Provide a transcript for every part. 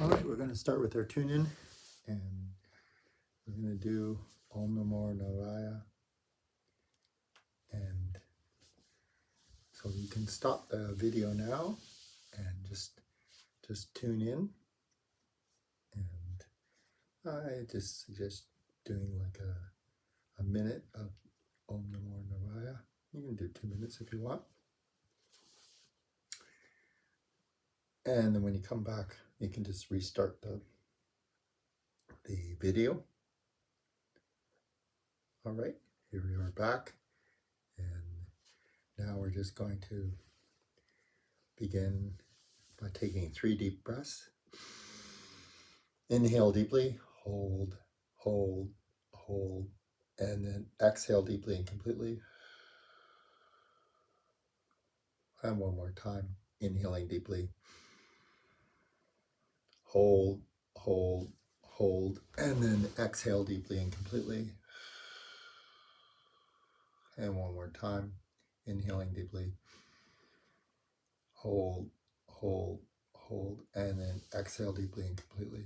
All right, we're going to start with our tune-in, and we're going to do Om Namo Naraya. And so you can stop the video now and just tune in. And I just suggest doing like a minute of Om Namo Naraya. You can do 2 minutes if you want. And then when you come back, you can just restart the video. All right, here we are back. And now we're just going to begin by taking 3 deep breaths. Inhale deeply, hold, hold, hold, and then exhale deeply and completely. And one more time, inhaling deeply, hold, hold, hold, and then exhale deeply and completely. And one more time, inhaling deeply, hold, hold, hold, and then exhale deeply and completely.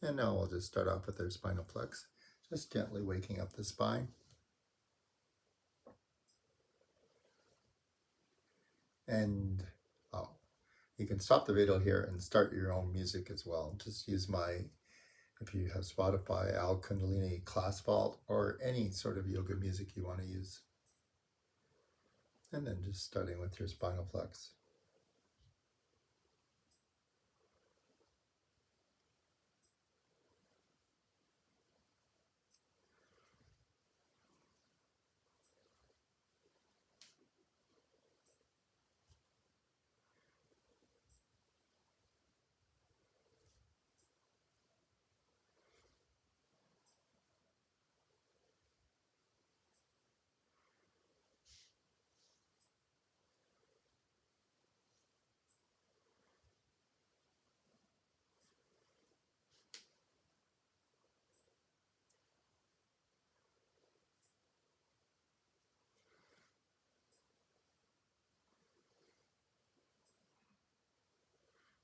And now we'll just start off with our spinal flex, just gently waking up the spine. And you can stop the video here and start your own music as well. Just use if you have Spotify, Kundalini, Class Vault, or any sort of yoga music you want to use. And then just starting with your spinal flex.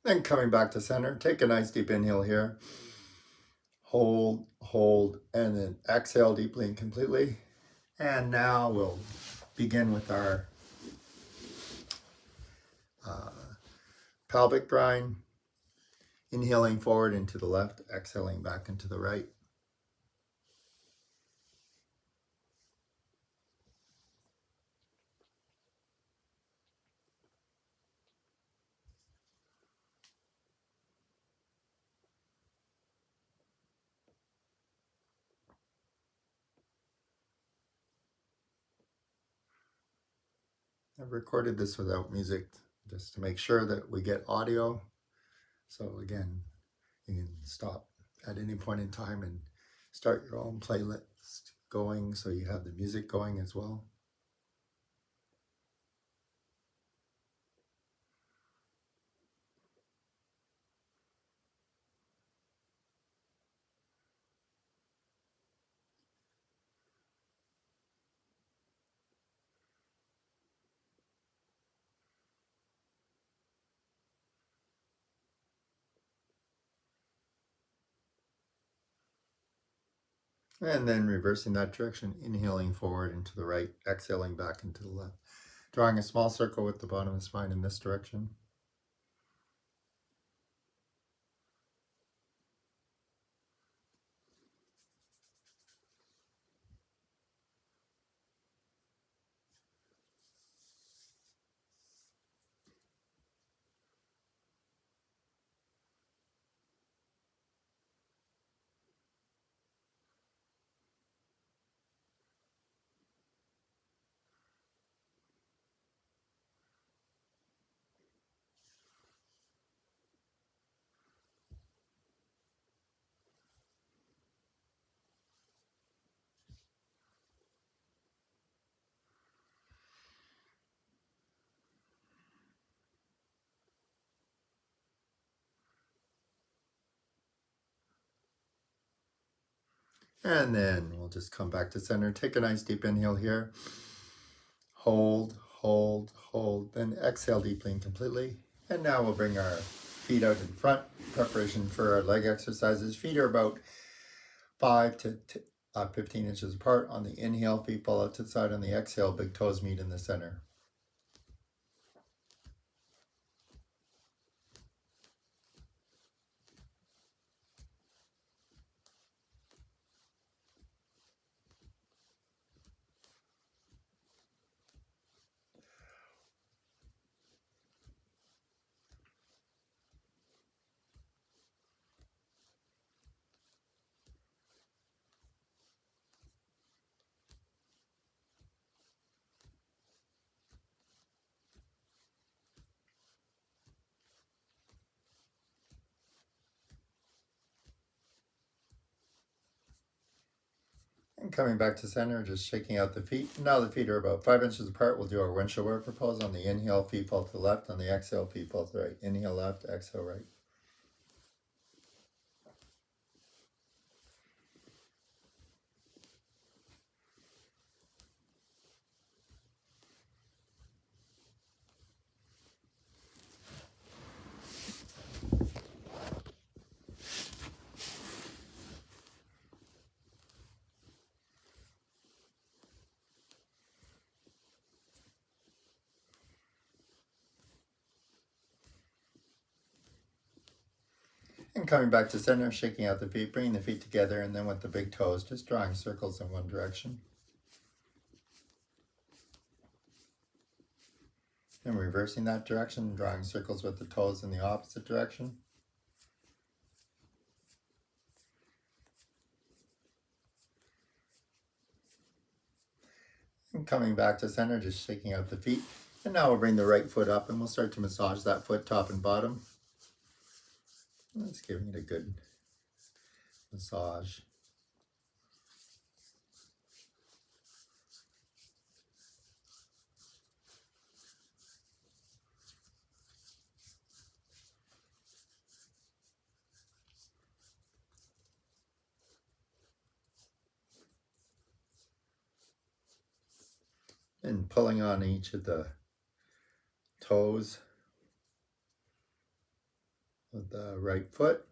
Then coming back to center, take a nice deep inhale here. Hold, hold, and then exhale deeply and completely. And now we'll begin with our pelvic grind. Inhaling forward into the left, exhaling back into the right. I've recorded this without music just to make sure that we get audio. So again, you can stop at any point in time and start your own playlist going so you have the music going as well. And then reversing that direction, inhaling forward into the right, exhaling back into the left. Drawing a small circle with the bottom of the spine in this direction. And then we'll just come back to center. Take a nice deep inhale here. Hold, hold, hold. Then exhale deeply and completely. And now we'll bring our feet out in front, preparation for our leg exercises. Feet are about 5 to 15 inches apart. On the inhale, feet fall out to the side. On the exhale, big toes meet in the center. And coming back to center, just shaking out the feet. Now the feet are about 5 inches apart. We'll do our windshield wiper pose. On the inhale, feet fall to the left. On the exhale, feet fall to the right. Inhale left, exhale right. And coming back to center, shaking out the feet, bringing the feet together, and then with the big toes, just drawing circles in one direction. And reversing that direction, drawing circles with the toes in the opposite direction. And coming back to center, just shaking out the feet. And now we'll bring the right foot up and we'll start to massage that foot top and bottom. Let's give it a good massage. And pulling on each of the toes of the right foot.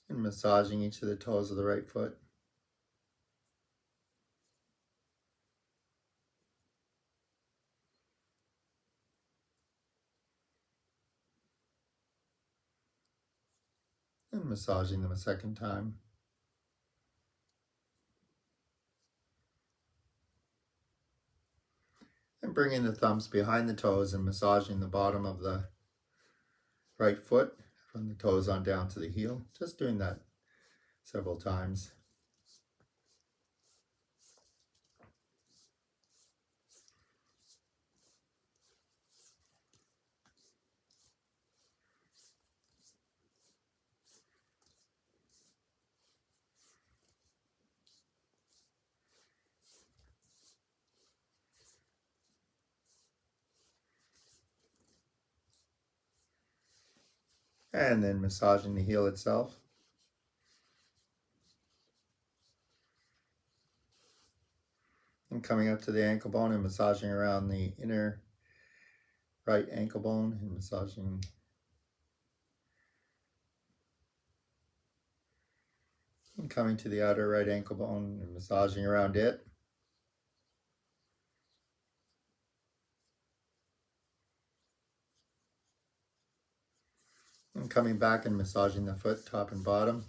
And massaging each of the toes of the right foot. And massaging them a second time. And bringing the thumbs behind the toes and massaging the bottom of the right foot from the toes on down to the heel. Just doing that several times. And then massaging the heel itself. And coming up to the ankle bone and massaging around the inner right ankle bone and massaging and coming to the outer right ankle bone and massaging around it. And coming back and massaging the foot top and bottom.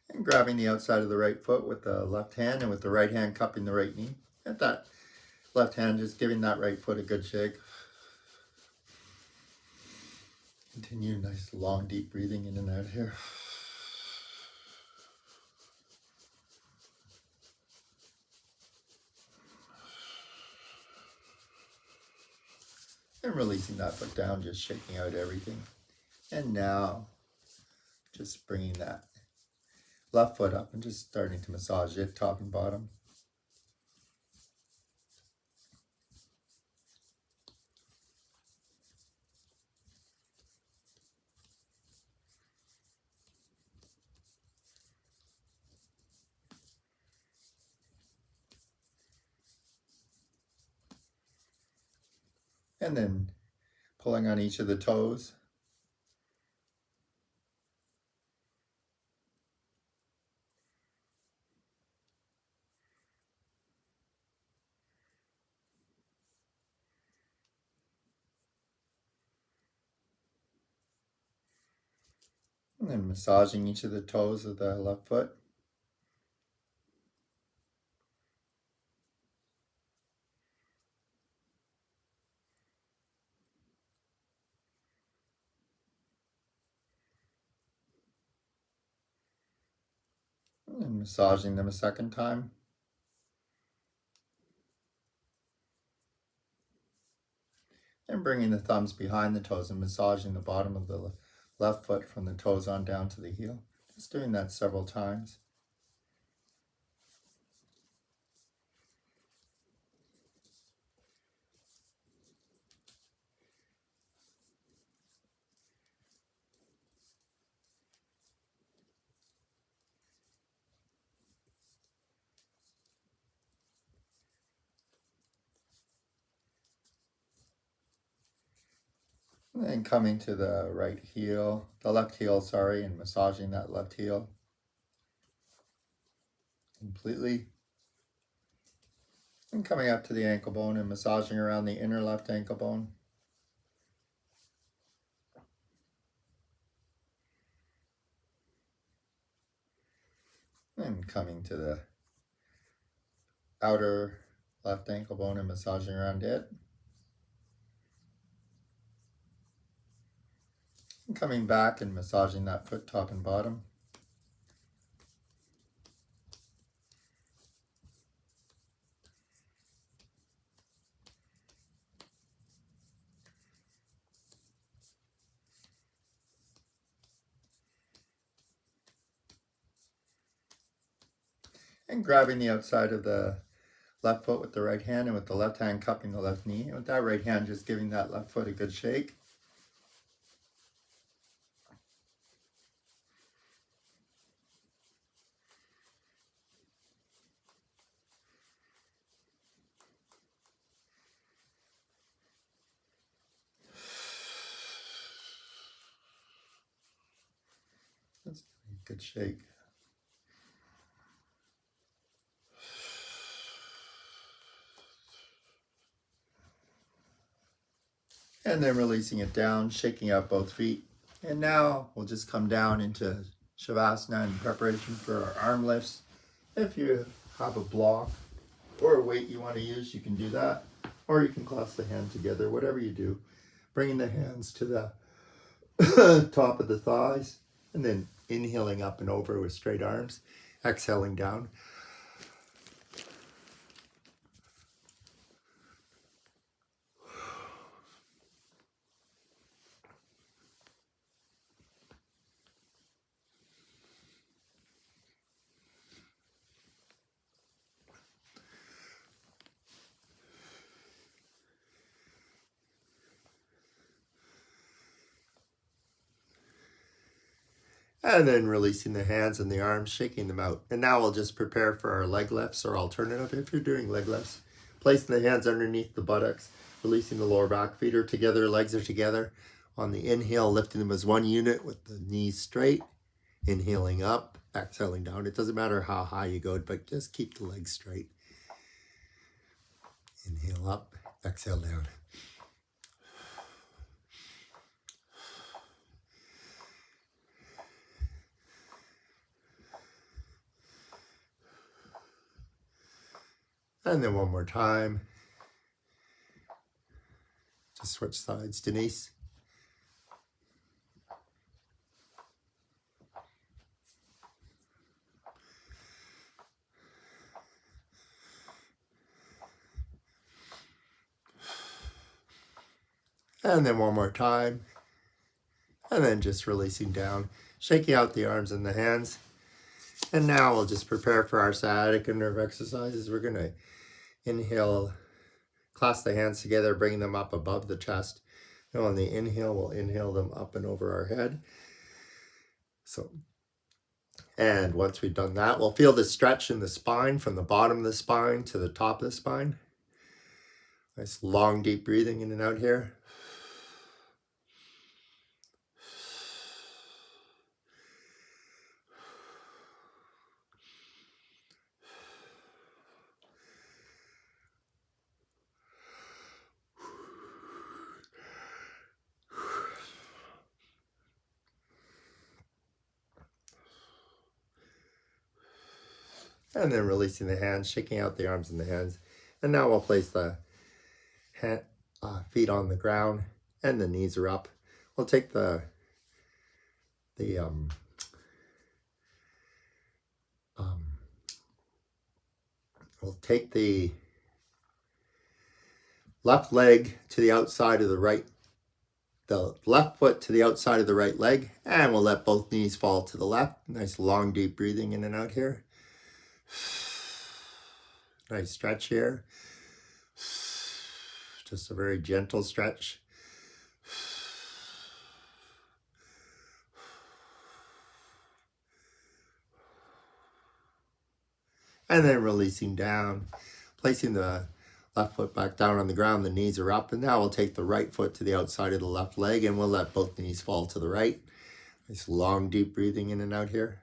And grabbing the outside of the right foot with the left hand and with the right hand cupping the right knee. At that left hand, just giving that right foot a good shake. Continue nice long deep breathing in and out here. And releasing that foot down, just shaking out everything. And now, just bringing that left foot up and just starting to massage it top and bottom. And then pulling on each of the toes. And then massaging each of the toes of the left foot. And massaging them a second time. And bringing the thumbs behind the toes and massaging the bottom of the left foot from the toes on down to the heel. Just doing that several times. And then coming to the left heel, sorry, and massaging that left heel completely. And coming up to the ankle bone and massaging around the inner left ankle bone. And coming to the outer left ankle bone and massaging around it. And coming back and massaging that foot top and bottom. And grabbing the outside of the left foot with the right hand, and with the left hand cupping the left knee. And with that right hand, just giving that left foot a good shake. That's a good shake. And then releasing it down, shaking out both feet. And now we'll just come down into Shavasana in preparation for our arm lifts. If you have a block or a weight you want to use, you can do that. Or you can clasp the hand together, whatever you do. Bringing the hands to the top of the thighs, and then inhaling up and over with straight arms, exhaling down. And then releasing the hands and the arms, shaking them out. And now we'll just prepare for our leg lifts, or alternative if you're doing leg lifts. Placing the hands underneath the buttocks, releasing the lower back. Feet are together, legs are together. On the inhale, lifting them as one unit with the knees straight. Inhaling up, exhaling down. It doesn't matter how high you go, but just keep the legs straight. Inhale up, exhale down. And then one more time. Just switch sides, Denise. And then one more time. And then just releasing down, shaking out the arms and the hands. And now we'll just prepare for our sciatica nerve exercises. We're going to inhale, clasp the hands together, bringing them up above the chest. And on the inhale, we'll inhale them up and over our head. And once we've done that, we'll feel the stretch in the spine from the bottom of the spine to the top of the spine. Nice long deep breathing in and out here. And then releasing the hands, shaking out the arms and the hands. And now we'll place the feet on the ground and the knees are up. We'll take the we'll take the left leg to the outside of the left foot to the outside of the right leg, and we'll let both knees fall to the left. Nice long deep breathing in and out here. Nice stretch here. Just a very gentle stretch. And then releasing down, placing the left foot back down on the ground, the knees are up, and now we'll take the right foot to the outside of the left leg and we'll let both knees fall to the right. Nice long deep breathing in and out here.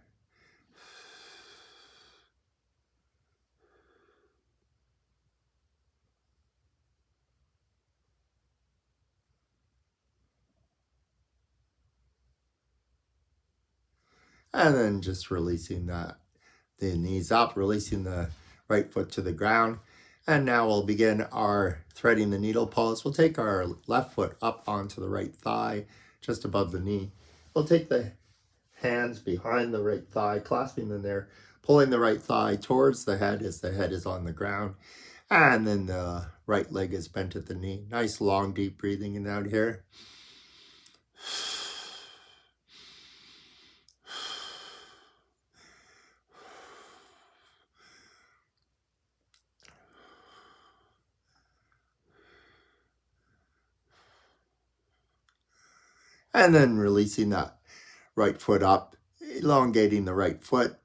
And then just releasing the knees up, releasing the right foot to the ground. And now we'll begin our threading the needle pose. We'll take our left foot up onto the right thigh, just above the knee. We'll take the hands behind the right thigh, clasping them there, pulling the right thigh towards the head as the head is on the ground. And then the right leg is bent at the knee. Nice long deep breathing in and out here. And then releasing that right foot up, elongating the right foot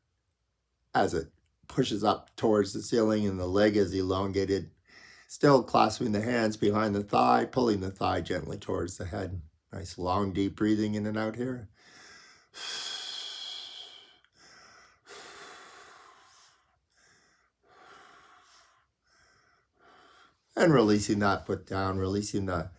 as it pushes up towards the ceiling and the leg is elongated. Still clasping the hands behind the thigh, pulling the thigh gently towards the head. Nice long deep breathing in and out here. And releasing that foot down, releasing the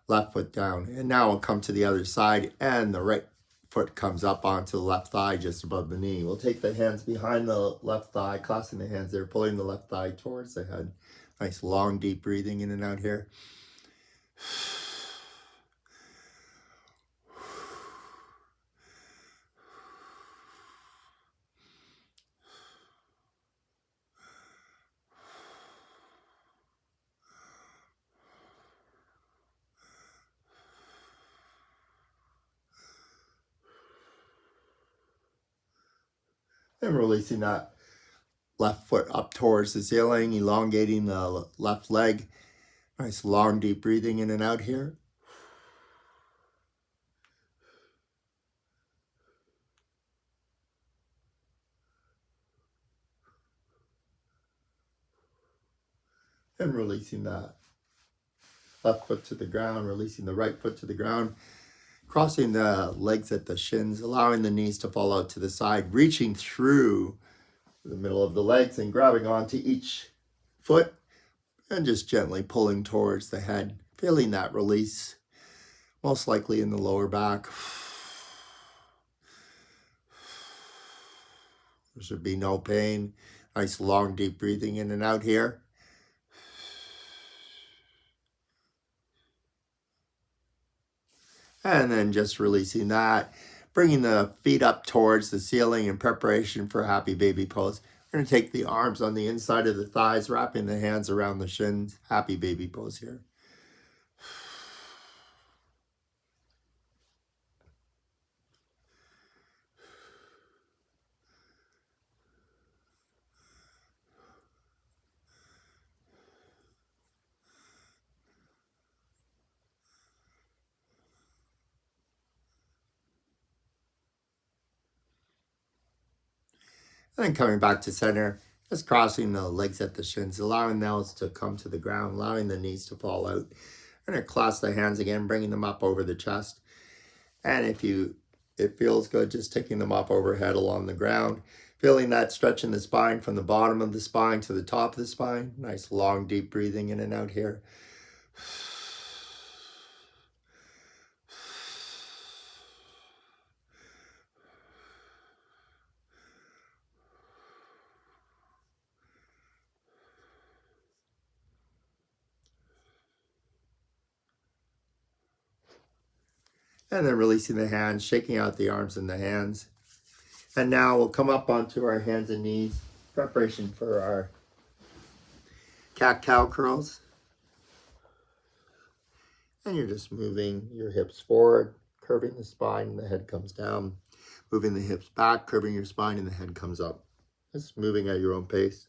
left foot down. And now we'll come to the other side and the right foot comes up onto the left thigh just above the knee. We'll take the hands behind the left thigh, clasping the hands there, pulling the left thigh towards the head. Nice long deep breathing in and out here. And releasing that left foot up towards the ceiling, elongating the left leg. Nice long deep breathing in and out here. And releasing that left foot to the ground, releasing the right foot to the ground, crossing the legs at the shins, allowing the knees to fall out to the side, reaching through the middle of the legs and grabbing onto each foot and just gently pulling towards the head, feeling that release, most likely in the lower back. There should be no pain. Nice long deep breathing in and out here. And then just releasing that, bringing the feet up towards the ceiling in preparation for happy baby pose. We're going to take the arms on the inside of the thighs, wrapping the hands around the shins. Happy baby pose here. And then coming back to center, Just crossing the legs at the shins, allowing those to come to the ground, allowing the knees to fall out. And then clasp the hands again, bringing them up over the chest. And if it feels good, just taking them up overhead along the ground, feeling that stretch in the spine from the bottom of the spine to the top of the spine. Nice long deep breathing in and out here. And then releasing the hands, shaking out the arms and the hands. And now we'll come up onto our hands and knees, preparation for our cat-cow curls. And you're just moving your hips forward, curving the spine, and the head comes down. Moving the hips back, curving your spine, and the head comes up. Just moving at your own pace.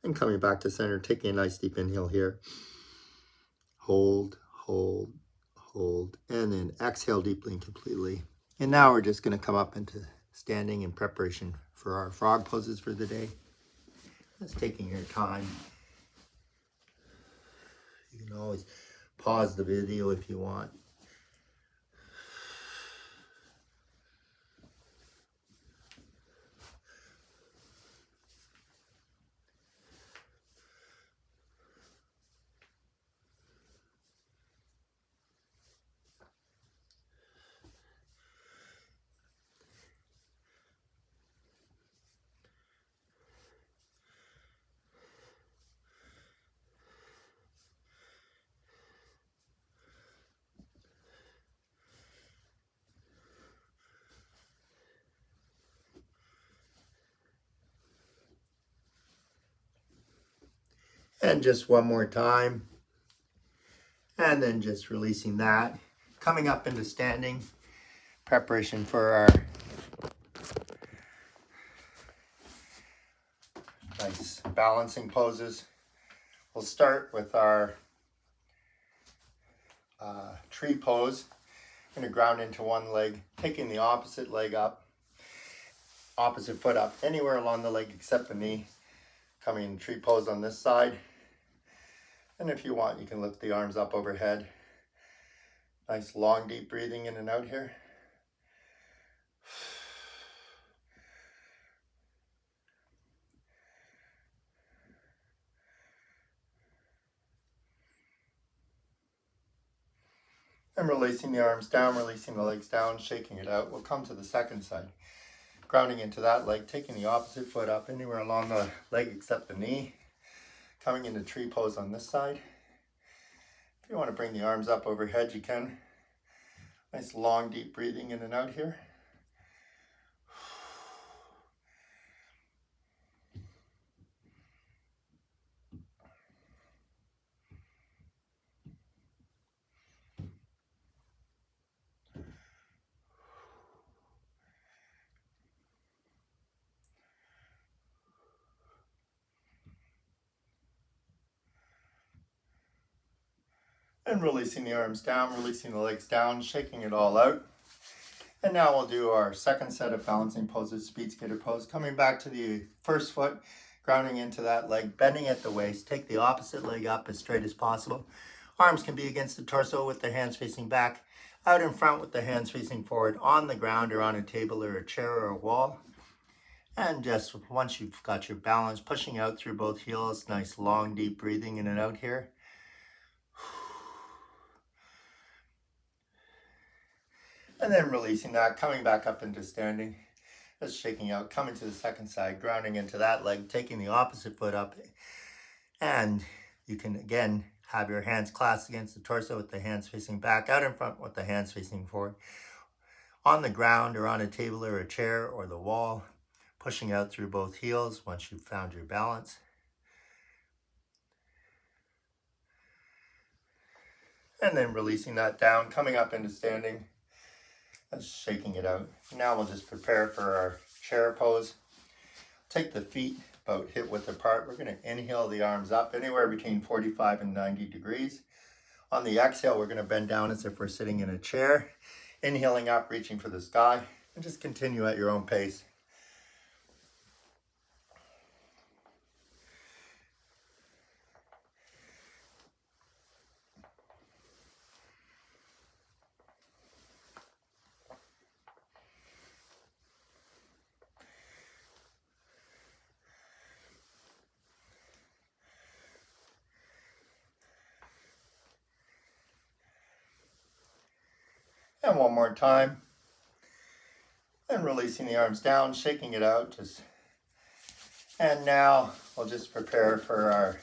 And coming back to center, taking a nice deep inhale here. Hold, hold, hold, and then exhale deeply and completely. And now we're just going to come up into standing in preparation for our frog poses for the day. Just taking your time. You can always pause the video if you want. And just one more time. And then just releasing that. Coming up into standing. Preparation for our nice balancing poses. We'll start with our tree pose. I'm going to ground into one leg, taking the opposite leg up, opposite foot up, anywhere along the leg except the knee. Coming in tree pose on this side. And if you want, you can lift the arms up overhead. Nice long deep breathing in and out here. And releasing the arms down, releasing the legs down, shaking it out. We'll come to the second side. Grounding into that leg, taking the opposite foot up anywhere along the leg except the knee. Coming into tree pose on this side. If you want to bring the arms up overhead, you can. Nice long deep breathing in and out here. And releasing the arms down, releasing the legs down, shaking it all out. And now we'll do our second set of balancing poses, speed skater pose. Coming back to the first foot, grounding into that leg, bending at the waist. Take the opposite leg up as straight as possible. Arms can be against the torso with the hands facing back, out in front with the hands facing forward, on the ground or on a table or a chair or a wall. And just once you've got your balance, pushing out through both heels, nice long deep breathing in and out here. And then releasing that, coming back up into standing, just shaking out, coming to the second side, grounding into that leg, taking the opposite foot up. And you can, again, have your hands clasped against the torso with the hands facing back, out in front with the hands facing forward, on the ground or on a table or a chair or the wall, pushing out through both heels once you've found your balance. And then releasing that down, coming up into standing. Just shaking it out. Now we'll just prepare for our chair pose. Take the feet about hip width apart. We're going to inhale the arms up anywhere between 45 and 90 degrees. On the exhale, we're going to bend down as if we're sitting in a chair. Inhaling up, reaching for the sky, and just continue at your own pace. And one more time. And releasing the arms down, shaking it out. And now we'll just prepare for our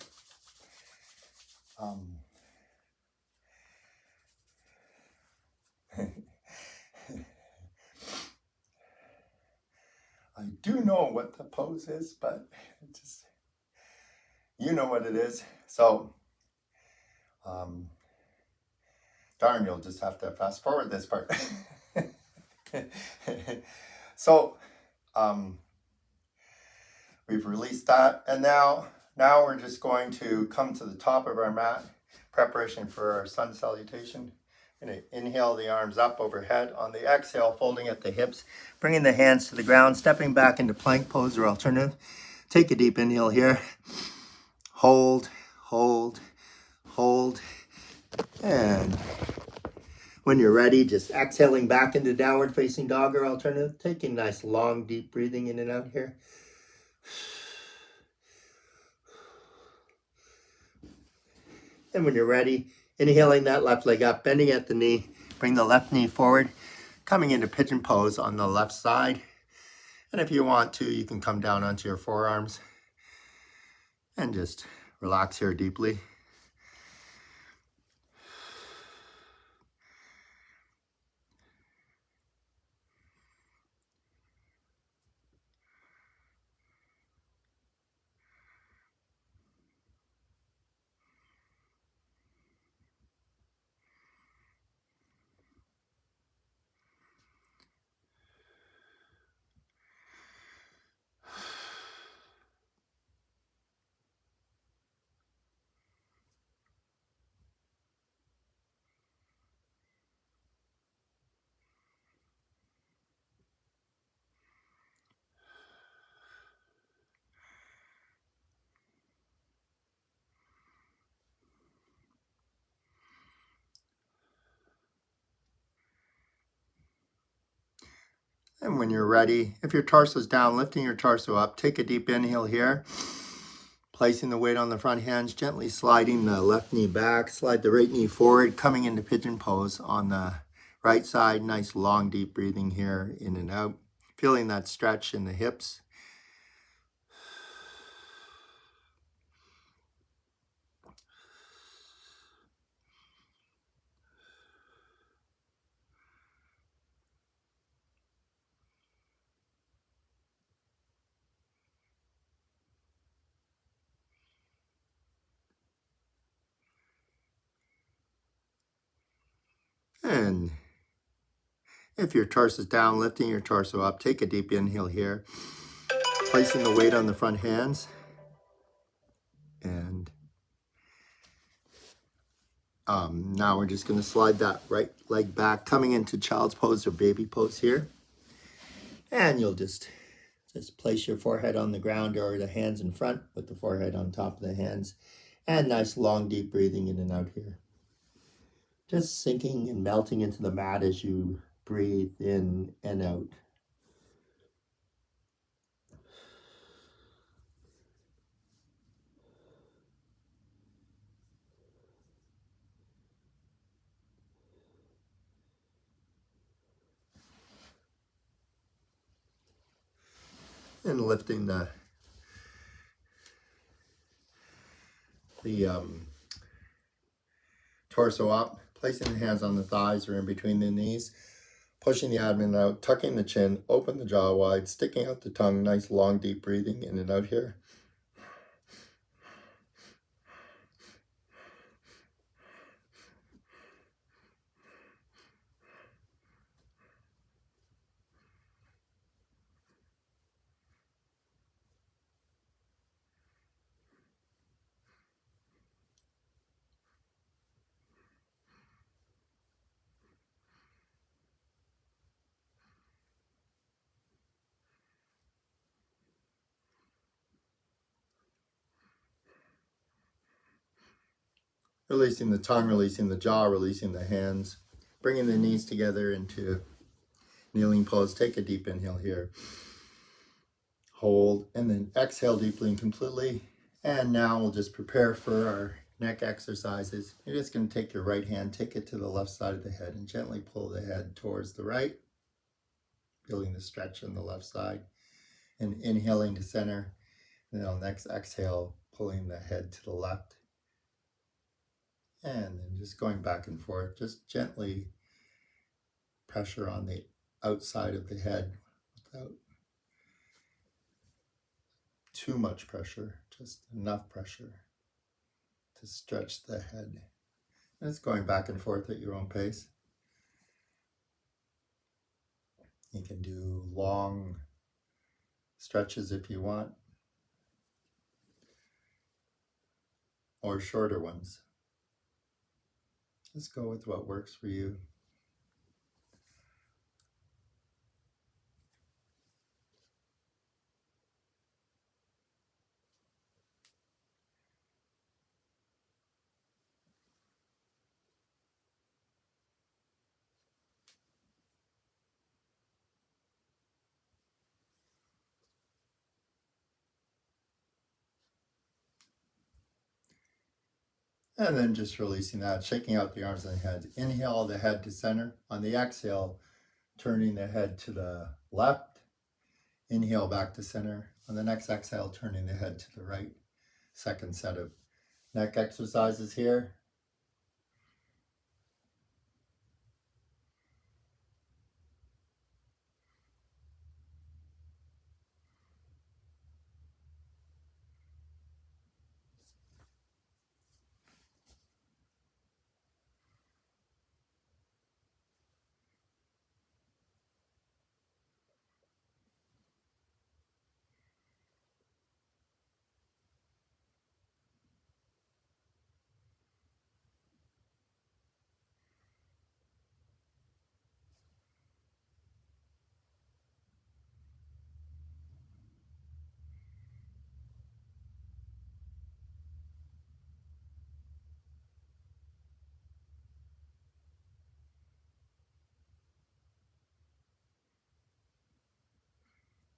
I do know what the pose is, but you know what it is. So, darn, you'll just have to fast forward this part. So, we've released that, and now we're just going to come to the top of our mat, preparation for our sun salutation. I'm going to inhale the arms up overhead. On the exhale, folding at the hips, bringing the hands to the ground, stepping back into plank pose or alternative. Take a deep inhale here. Hold, hold, hold. And when you're ready, just exhaling back into downward facing dog or alternative. Taking nice long deep breathing in and out here. And when you're ready, inhaling that left leg up, bending at the knee, bring the left knee forward, coming into pigeon pose on the left side. And if you want to, you can come down onto your forearms and just relax here deeply. And when you're ready, if your torso's down, lifting your torso up, take a deep inhale here. Placing the weight on the front hands, gently sliding the left knee back, slide the right knee forward, coming into pigeon pose on the right side. Nice long deep breathing here, in and out. Feeling that stretch in the hips. And if your torso is down, lifting your torso up, take a deep inhale here. Placing the weight on the front hands. And now we're just going to slide that right leg back, coming into child's pose or baby pose here. And you'll just place your forehead on the ground or the hands in front with the forehead on top of the hands. And nice long deep breathing in and out here. Just sinking and melting into the mat as you breathe in and out. And lifting the torso up, placing the hands on the thighs or in between the knees, pushing the abdomen out, tucking the chin, open the jaw wide, sticking out the tongue, nice long deep breathing in and out here. Releasing the tongue, releasing the jaw, releasing the hands. Bringing the knees together into kneeling pose. Take a deep inhale here. Hold, and then exhale deeply and completely. And now we'll just prepare for our neck exercises. You're just going to take your right hand, take it to the left side of the head, and gently pull the head towards the right, feeling the stretch on the left side. And inhaling to center. And then on next exhale, pulling the head to the left. And then just going back and forth, just gently pressure on the outside of the head without too much pressure, just enough pressure to stretch the head. And it's going back and forth at your own pace. You can do long stretches if you want, or shorter ones. Just go with what works for you. And then just releasing that, shaking out the arms and the head. Inhale the head to center. On the exhale, turning the head to the left. Inhale back to center. On the next exhale, turning the head to the right. Second set of neck exercises here.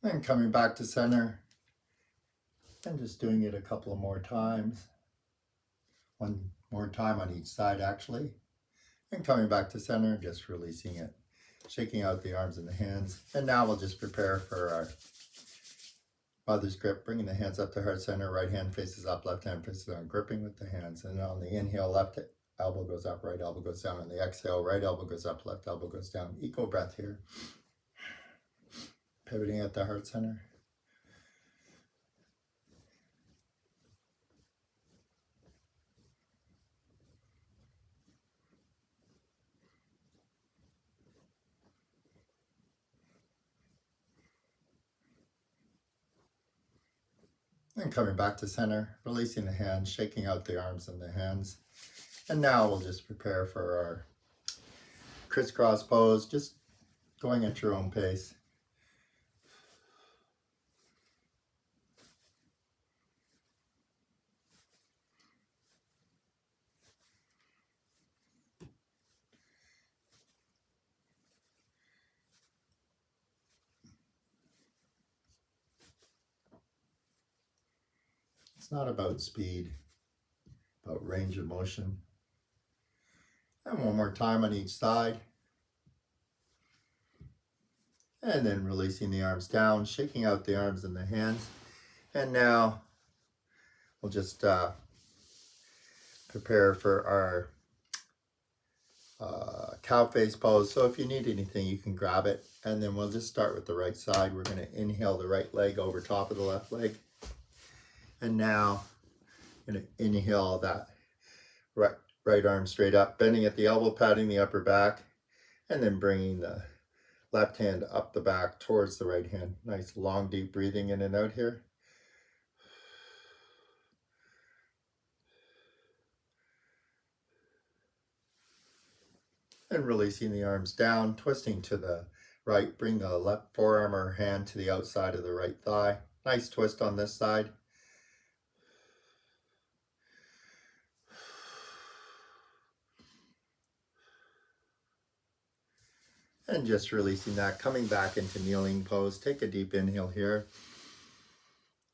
And coming back to center. And just doing it a couple of more times. One more time on each side, actually. And coming back to center, just releasing it. Shaking out the arms and the hands. And now we'll just prepare for our mother's grip, bringing the hands up to heart center. Right hand faces up, left hand faces down, gripping with the hands. And on the inhale, left elbow goes up, right elbow goes down. On the exhale, right elbow goes up, left elbow goes down. Equal breath here. Pivoting at the heart center. And coming back to center, releasing the hands, shaking out the arms and the hands. And now we'll just prepare for our crisscross pose, just going at your own pace. It's not about speed, about range of motion. And one more time on each side. And then releasing the arms down, shaking out the arms and the hands. And now we'll just prepare for our cow face pose. So if you need anything, you can grab it. And then we'll just start with the right side. We're going to inhale the right leg over top of the left leg. And now I'm going to inhale that right arm straight up, bending at the elbow, patting the upper back, and then bringing the left hand up the back towards the right hand. Nice long deep breathing in and out here. And releasing the arms down, twisting to the right. Bring the left forearm or hand to the outside of the right thigh. Nice twist on this side. And just releasing that, coming back into kneeling pose. Take a deep inhale here.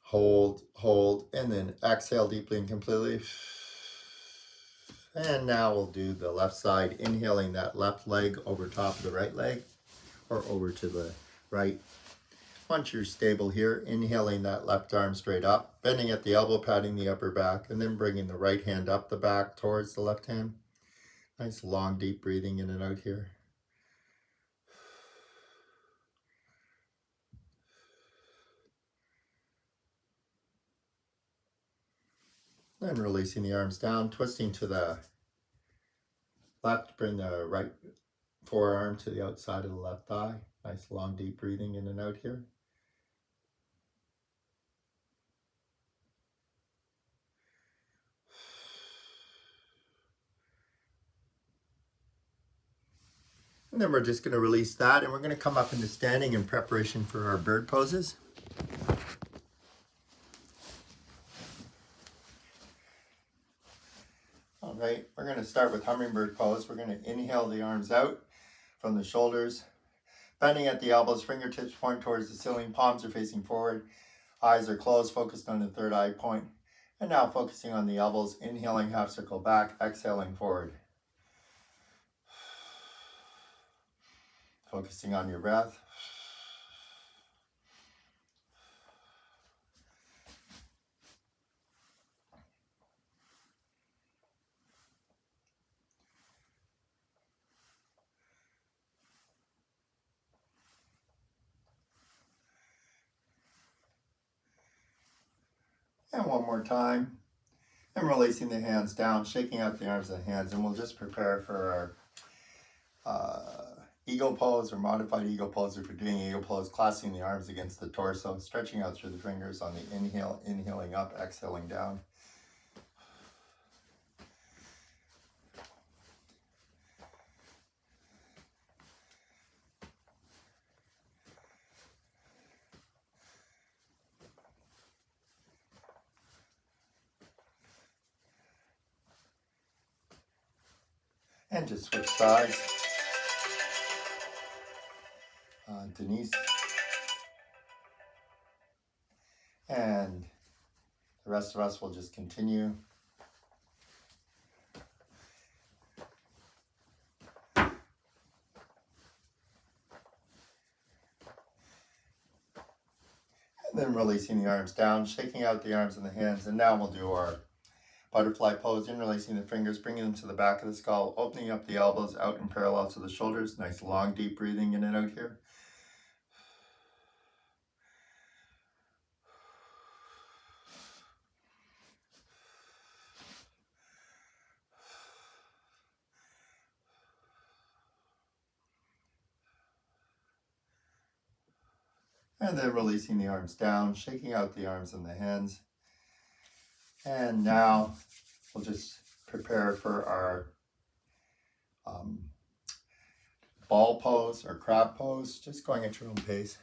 Hold, hold, and then exhale deeply and completely. And now we'll do the left side, inhaling that left leg over top of the right leg, or over to the right. Once you're stable here, inhaling that left arm straight up, bending at the elbow, patting the upper back, and then bringing the right hand up the back towards the left hand. Nice long deep breathing in and out here. Then releasing the arms down, twisting to the left, bring the right forearm to the outside of the left thigh. Nice long deep breathing in and out here. And then we're just going to release that, and we're going to come up into standing in preparation for our bird poses. All right, we're going to start with hummingbird pose. We're going to inhale the arms out from the shoulders, bending at the elbows, fingertips point towards the ceiling, palms are facing forward, eyes are closed, focused on the third eye point. And now focusing on the elbows, inhaling half circle back, exhaling forward. Focusing on your breath. And one more time. And releasing the hands down, shaking out the arms and hands, and we'll just prepare for our eagle pose or modified eagle pose. If you're doing eagle pose, clasping the arms against the torso, stretching out through the fingers on the inhale, inhaling up, exhaling down. And just switch sides. Denise. And the rest of us will just continue. And then releasing the arms down, shaking out the arms and the hands. And now we'll do our butterfly pose, interlacing the fingers, bringing them to the back of the skull, opening up the elbows out in parallel to the shoulders. Nice long deep breathing in and out here. And then releasing the arms down, shaking out the arms and the hands. And now we'll just prepare for our ball pose or crab pose, just going at your own pace.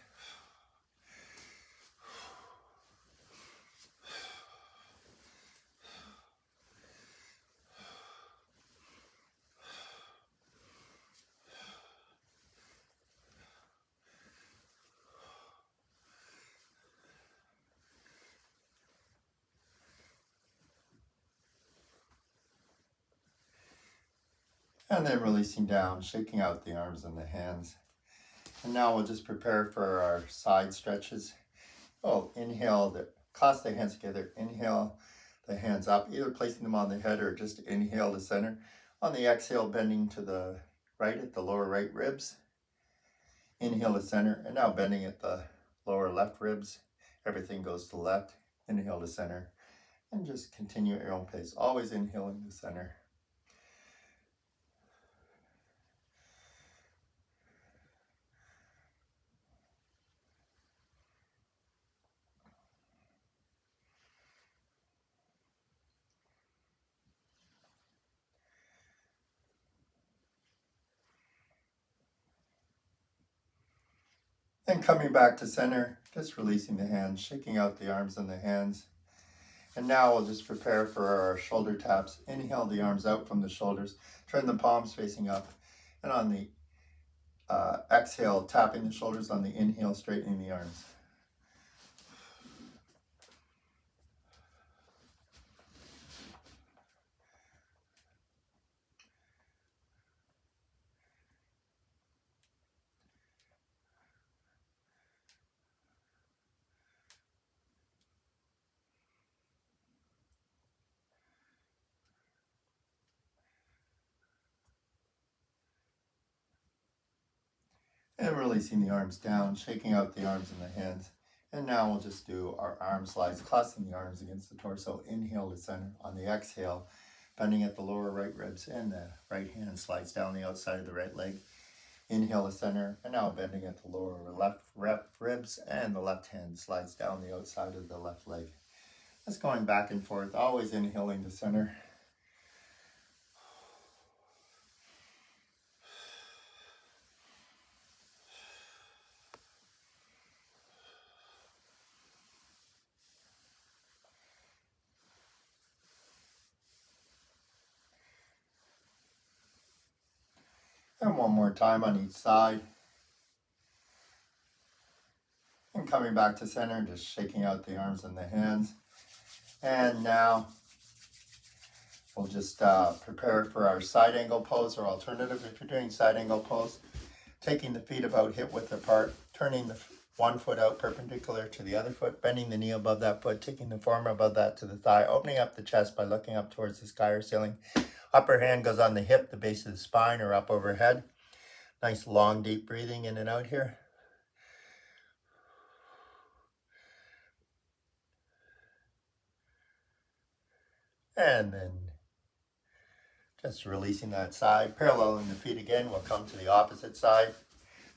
And then releasing down, shaking out the arms and the hands. And now we'll just prepare for our side stretches. Oh, inhale, clasp the hands together, inhale the hands up, either placing them on the head or just inhale to center. On the exhale, bending to the right at the lower right ribs. Inhale to center, and now bending at the lower left ribs. Everything goes to the left, inhale to center, and just continue at your own pace, always inhaling to center. And coming back to center, just releasing the hands, shaking out the arms and the hands. And now we'll just prepare for our shoulder taps. Inhale the arms out from the shoulders, turn the palms facing up. And on the Exhale, tapping the shoulders. On the inhale, straightening the arms. And releasing the arms down, shaking out the arms and the hands. And now we'll just do our arm slides, clasping the arms against the torso. Inhale to center. On the exhale, bending at the lower right ribs, and the right hand slides down the outside of the right leg. Inhale to center, and now bending at the lower left ribs, and the left hand slides down the outside of the left leg. Just going back and forth, always inhaling to center. And one more time on each side. And coming back to center, just shaking out the arms and the hands. And now we'll just prepare for our side angle pose, or alternative if you're doing side angle pose. Taking the feet about hip width apart, turning the one foot out perpendicular to the other foot, bending the knee above that foot, taking the forearm above that to the thigh, opening up the chest by looking up towards the sky or ceiling. Upper hand goes on the hip, the base of the spine, or up overhead. Nice long deep breathing in and out here. And then just releasing that side, paralleling the feet again. We'll come to the opposite side,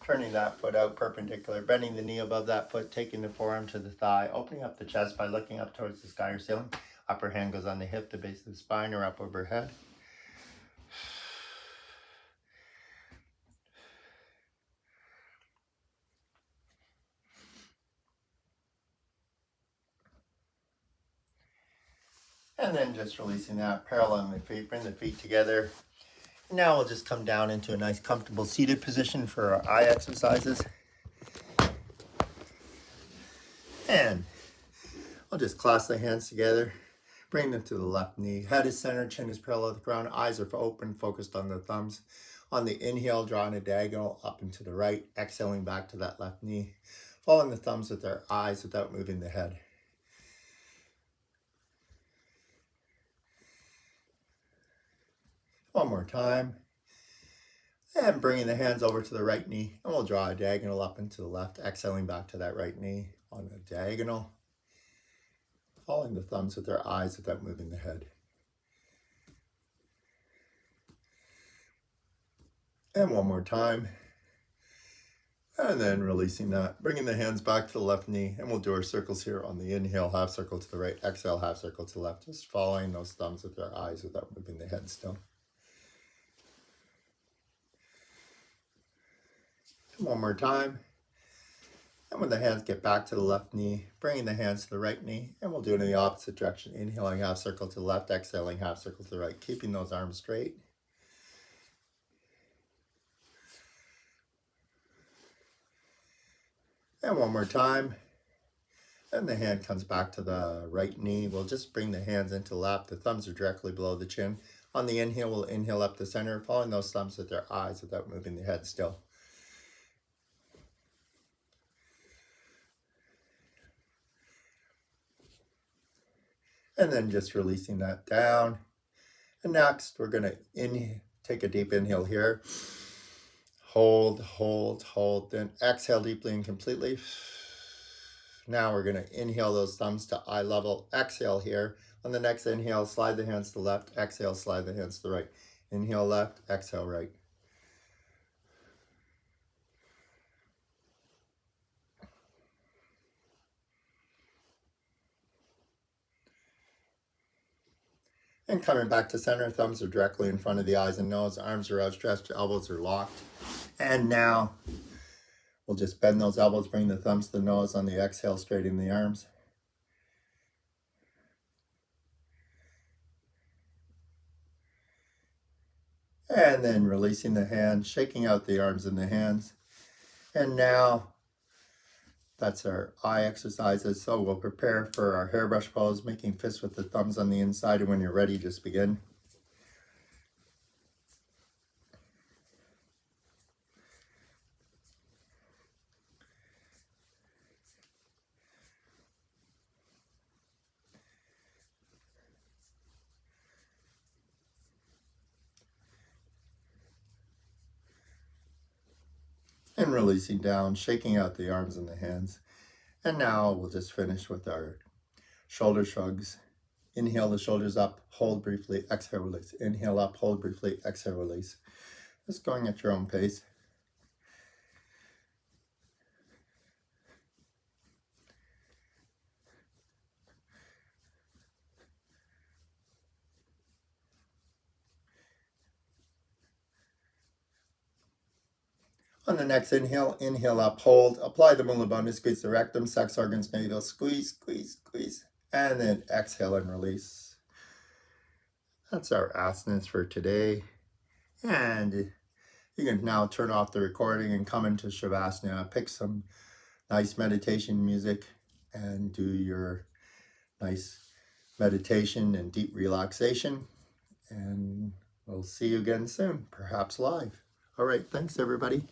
turning that foot out perpendicular, bending the knee above that foot, taking the forearm to the thigh, opening up the chest by looking up towards the sky or ceiling. Upper hand goes on the hip, the base of the spine, or up overhead. And then just releasing that, paralleling the feet, bring the feet together. Now we'll just come down into a nice comfortable seated position for our eye exercises. And I'll just clasp the hands together, bring them to the left knee. Head is centered, chin is parallel to the ground, eyes are open, focused on the thumbs. On the inhale, drawing a diagonal up and to the right, exhaling back to that left knee. Following the thumbs with our eyes without moving the head. One more time. And bringing the hands over to the right knee. And we'll draw a diagonal up and to the left, exhaling back to that right knee on a diagonal. Following the thumbs with our eyes without moving the head. And one more time. And then releasing that, bringing the hands back to the left knee, and we'll do our circles here on the inhale, half circle to the right, exhale, half circle to the left, just following those thumbs with our eyes without moving the head still. One more time. And when the hands get back to the left knee, bringing the hands to the right knee, and we'll do it in the opposite direction, inhaling half circle to the left, exhaling half circle to the right, keeping those arms straight. And one more time. And the hand comes back to the right knee. We'll just bring the hands into lap. The thumbs are directly below the chin. On the inhale, we'll inhale up the center, following those thumbs with our eyes without moving the head still. And then just releasing that down. And next, we're going to take a deep inhale here. Hold, hold, hold. Then exhale deeply and completely. Now we're going to inhale those thumbs to eye level. Exhale here. On the next inhale, slide the hands to the left. Exhale, slide the hands to the right. Inhale left, exhale right. And coming back to center, thumbs are directly in front of the eyes and nose. Arms are outstretched, elbows are locked. And now we'll just bend those elbows, bring the thumbs to the nose. On the exhale, straighten the arms. And then releasing the hands, shaking out the arms and the hands. And now that's our eye exercises. So we'll prepare for our hairbrush pose, making fists with the thumbs on the inside. And when you're ready, just begin. And releasing down, shaking out the arms and the hands. And now we'll just finish with our shoulder shrugs. Inhale the shoulders up, hold briefly, exhale, release. Inhale up, hold briefly, exhale, release. Just going at your own pace. On the next inhale, inhale up, hold, apply the Mula Bandha, squeeze the rectum, sex organs, navel, squeeze, squeeze, squeeze, and then exhale and release. That's our asanas for today. And you can now turn off the recording and come into Shavasana, pick some nice meditation music and do your nice meditation and deep relaxation. And we'll see you again soon, perhaps live. All right, thanks everybody.